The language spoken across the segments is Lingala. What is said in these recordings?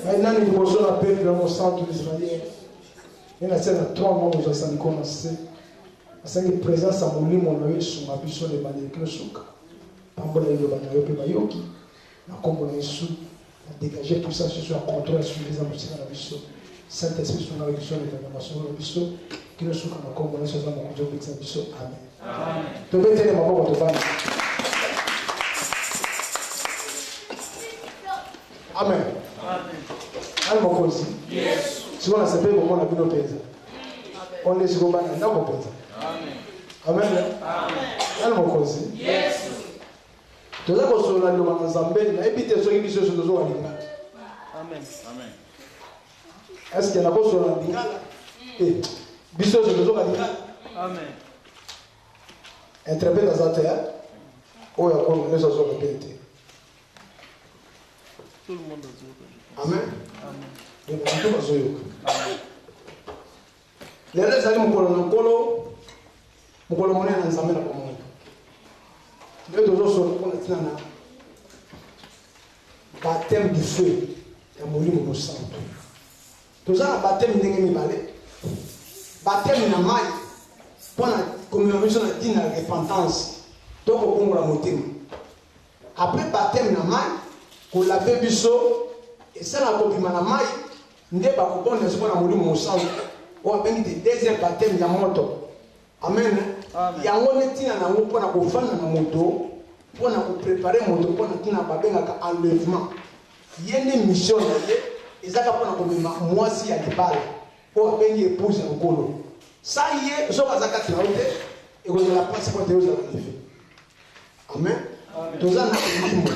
Maintenant, nous devons appeler dans le centre d'Israël. Il y a 3 mois où nous avons commencé. Parce que la présence à mon lit, mon avis, sur ma puissance de manière que le souk. Pambo na yo bana yo pe bayoki. Na kombo na Yesu. Na dégager tout ça sur un contrôle sur les âmes de la biso. Saint-Esprit sur la réduction de la nation de biso. Que le souk na kombo na sur la contrôle de la biso. Amen. Amen. To bete le maboko to bana. Amen. Amen. Mokozi. Yes. Si on a sapé comment on a vu nos pays. On est sur le banc, non, mon Amen. Amen. Mokozi. Yes. Tu as construit la loi en Zambie, et puis tu as sorti sur le zoo à l'Inga. Amen. Amen. Est-ce qu'il y a pas sur la Lingala? Eh, biso sur le zoo à l'Inga. Amen. Interprète dans la terre. Oh, il y a quoi, on est sur le pays. Tout le monde a Amen. Amen. Les rêves allaient mon colo, mon monnaie dans sa main. Les deux autres sont baptême du feu et mon lit mon sang. Tout ça, baptême n'est pas balé. Baptême n'a mal. Pour la communication de la repentance, donc au Congo la montée. Après baptême n'a mal. Pour la biso et ça la copie na mai ndé ba ko bonne so na muri mo sang o abengi de deuxième baptême ya moto amen ya ngone tina na ngo pona ko fana na moto pona ko préparer moto pona tina ba benga ka enlèvement yene mission na ye ezaka pona ko mema mwasi ya libala o abengi épouse ngolo ça yé so bazaka tina ote e ko la passe pour Dieu za fait amen toza na limo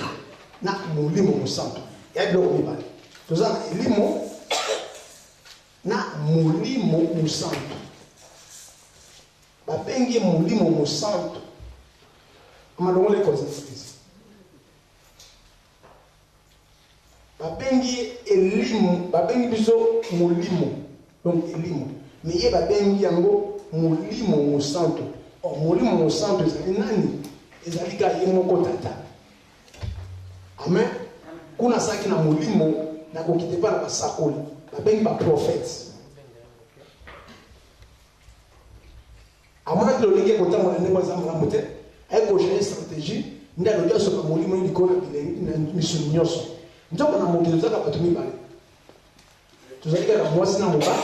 na mulimo musanto ya bilo mibale toza na limo na mulimo musanto babengi mulimo musanto amalongole koza fisi babengi elimo babengi biso mulimo donc elimo mais ye babengi yango mulimo musanto o mulimo musanto ezali nani ezali ka yemoko tata. Amen. Kuna saki na mulimo na kokitepa na basakoli. Babengi ba prophète. Amona kilolenge kota mwana ndemo za mwana mote. Eko gérer stratégie. Nda lodia so ka mulimo ndi kona bilengi na mission nyoso. Ndoko na mokilo zaka batumi bale. Tuzalika na mwasi na moba.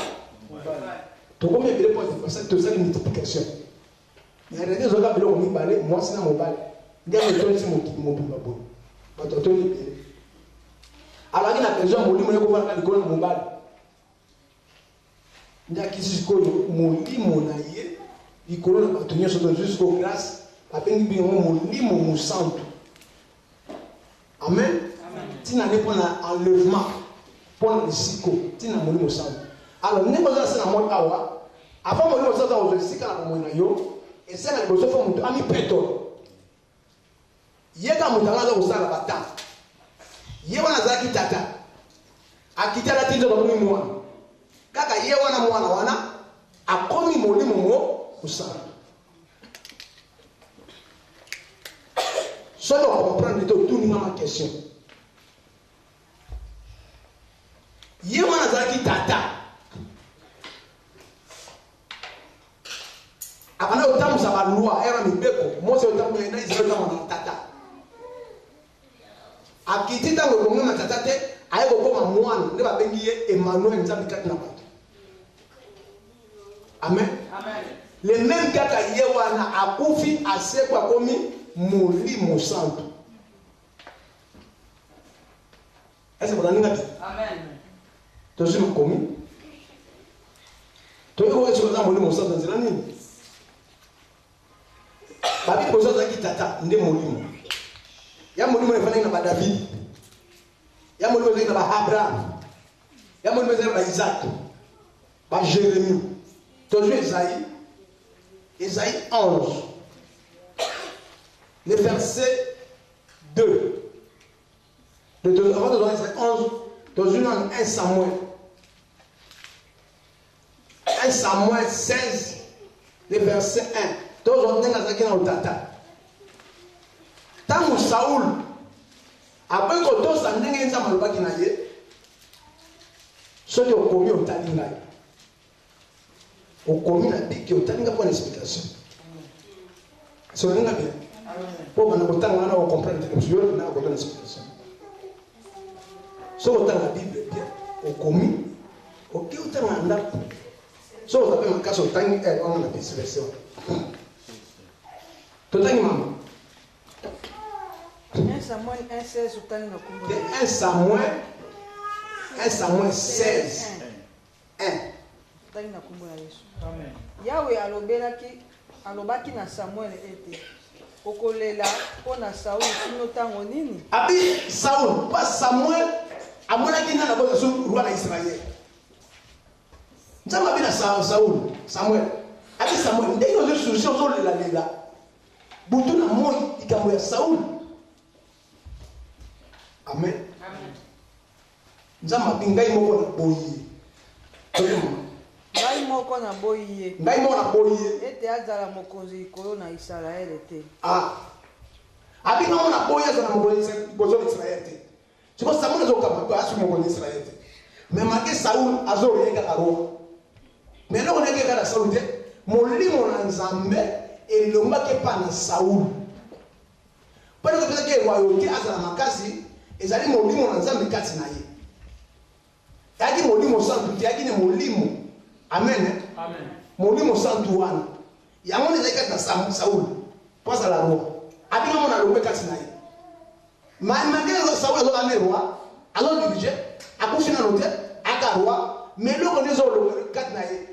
Tokome bile po parce que tozali multiplication. Ya rede zoka bile ko mibale mwasi na mobale. Ndia metonzi mobimba bo. Batoto ni bien. Alaki na besoin molimo yeko bana likolo mobali. Ndia kisi ko molimo na ye likolo na batonyo so jusqu'au grâce apengi bi molimo musanto. Amen. Tina ne pona enlèvement pona le siko tina molimo santo. Alors ne ko za na mo awa avant molimo santo o sika na mo na yo et ça na besoin fo mutu ami peto. Yeka mutanga kusala bata ye wana zaki tata akitala tinzo babuni mwana kaka ye wana mwana wana akomi molimo mo kusala so do comprendre tout ni ma question ye wana zaki tata akana utamu sa ba loi era mibeko mose utamu ina izelo na tata akiti tango kongo matata te ayeko koma mwana nde babengi ye Emmanuel nzambi kati na bato Amen. Le même kaka yewana akufi asekwa komi molimo santo. Est-ce que vous avez dit? Amen. Tu as vu commis? Tu as vu comment tu as molimo santo dans l'année? Babi kozo zaki tata nde molimo. Ya molimo efana na ba David. Ya molimo efana na ba Abraham. Ya molimo efana na ba Isaac. Ba Jérémie. Tu as vu Isaïe 11, le verset 2. Avant de donner Isaïe 11, dans une 1 Samuel. 1 Samuel 16, le verset 1. Tous on est dans le tata. Tant que Saoul, après que tous en est dans le bakinaye, ceux qui ont commis au talingaï. Au commun a dit qu'il y a une explication. C'est ce qu'on a bien. Pour que nous comprenions une explication. Ce qu'on a la Bible, au commun, au qui est en train ce qu'on appelle un cas de temps, on a la version. Tout est maman. 1 Samuel 1,16 1 Samuel 16. 1. Amen. Yahweh alobaki na Samuel ete okolela pona Saul sino tango nini? Abi Saul pas Samuel amonaki na boza so roi na Israël. Nzamba bi na Samuel. Abi Samuel ndenge ozo souci ozo lela. Butu na moi ikambo ya Saul. Amen. Nzamba bi ngai moko na boyi. Ngai moko na boyi ye. Ete azala mokonzi likolo na Israel te. Abi na na boyi azala mokonzi likolo na Israel te. Siko Samuel azokaba asu mokonzi Israel te. Mais marqué Saul azoyenga karo. Mais non on est que Saul te. Molimo na Nzambe elombaki pa na Saul. Pano kopesa ke royauté azala makasi ezali molimo na Nzambe kati na ye. Yaki molimo santu te yaki ne molimo. Amen. Amen. Molimo santu wana. Yango ne zeka na Saul. Pasa la roi. Abi na mona lombe kati na ye. Malgré Saul azo la roi, alors du budget, akufi na note, aka roi, mais le connaissons le kati na ye.